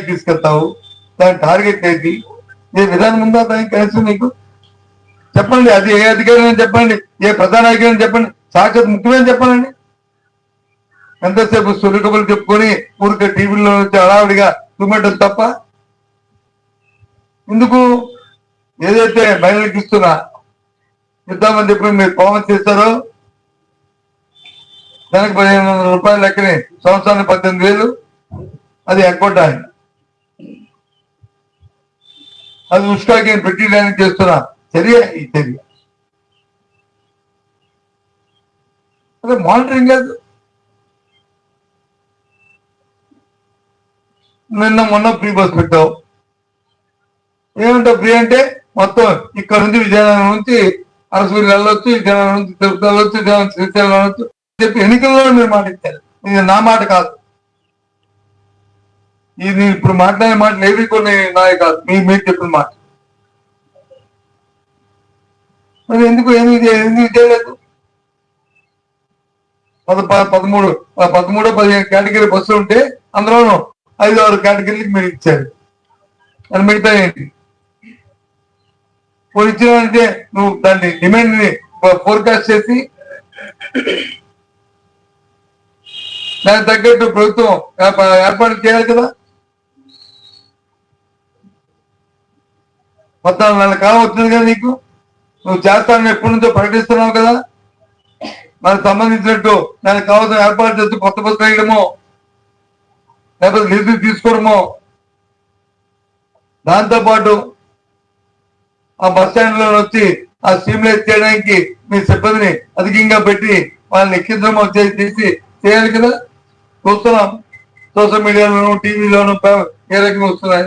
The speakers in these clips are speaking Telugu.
తీసుకెళ్తావు, దాని టార్గెట్ ఏంటి, ఏ విధానం ఉందా దానికి కనీసం నీకు చెప్పండి. అది ఏ అధికారి చెప్పండి, ఏ ప్రధాన అధికారి చెప్పండి, సాక్షాత్ ముఖ్యమని చెప్పాలండి. ఎంతసేపు సురికబులు చెప్పుకొని ఊరికే టీవీలో వచ్చి హడావిడిగా చూపెట్టడం తప్ప ఎందుకు? ఏదైతే మహిళలకు ఇస్తున్నా ఇద్దామని చెప్పి మీరు పర్ఫార్మెన్స్ చేస్తారో దానికి 1500 రూపాయలు లెక్కని సంవత్సరానికి 18,000 అది ఎక్కొట్టాలి. అది ఉష్కాకి పెట్టడానికి చేస్తున్నా చర్య ఈ చర్య. అదే మానిటరింగ్ లేదు. నిన్న మొన్న ఫ్రీ బస్ పెట్టావు. ఏమంటావు ఫ్రీ అంటే మొత్తం ఇక్కడ నుంచి విజయనగరం నుంచి అరసూరి వెళ్ళొచ్చు, విజయనగరం నుంచి తిరుపతి వెళ్ళొచ్చు, శ్రీశైలం వెళ్ళొచ్చు చెప్పి ఎన్నికల్లో మీరు మాట ఇచ్చారు. ఇది నా మాట కాదు, ఇది ఇప్పుడు మాట్లాడే మాటలు ఏవి కొన్ని నాయ కాదు, మీరు చెప్పిన మాట. మరి ఎందుకు ఎందుకు చేయలేదు? 13-15 కేటగిరీ బస్సులు ఉంటే అందులోనూ 5-6 కేటగిరీలకు మీరు ఇచ్చారు. అది మిగతా ఏంటి? ఇచ్చినంటే నువ్వు దాన్ని డిమాండ్ ని ఫోర్కాస్ట్ చేసి దానికి తగ్గట్టు ప్రభుత్వం ఏర్పాటు చేయాలి కదా. 14 నెలల కాలం వచ్చింది కదా నీకు, నువ్వు చేస్తానని ఎప్పటి నుంచో ప్రకటిస్తున్నావు కదా. మనకు సంబంధించినట్టు దానికి కావాల్సిన ఏర్పాటు చేస్తూ కొత్త బస్సు వేయడమో లేకపోతే లీజు తీసుకోవడమో, దాంతోపాటు ఆ బస్ స్టాండ్ లో వచ్చి ఆ స్టీమ్లైజ్ చేయడానికి మీ సిబ్బందిని అధికంగా పెట్టి వాళ్ళని ఎక్కించడమో చేసి చేయాలి కదా. చూస్తున్నాం సోషల్ మీడియాలోను టీవీలోను ఏ రకంగా వస్తున్నాయి.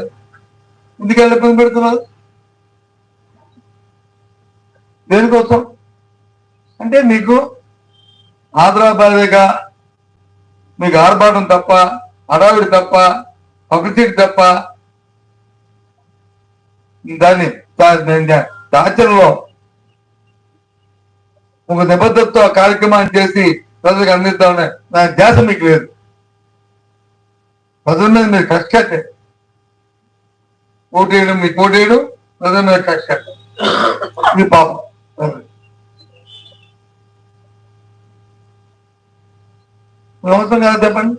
ఎందుకని ఇబ్బంది పెడుతున్నారు? దేనికోసం అంటే మీకు ఆదరాబాదేగా మీకు ఆర్భాటం తప్ప, హడావిడి తప్ప, పకచీటి తప్ప దాన్ని ఆచరణలో ఒక నిబద్ధతతో ఆ కార్యక్రమాన్ని చేసి ప్రజలకు అందిద్దామనే దాని ధ్యాస మీకు లేదు. ప్రజల మీద మీరు కక్ష కట్టే ఓటేయడం, మీకు ఓటేయడం, ప్రజల మీద కక్ష కట్టే ఇది పాపం. అవసరం కదా చెప్పండి.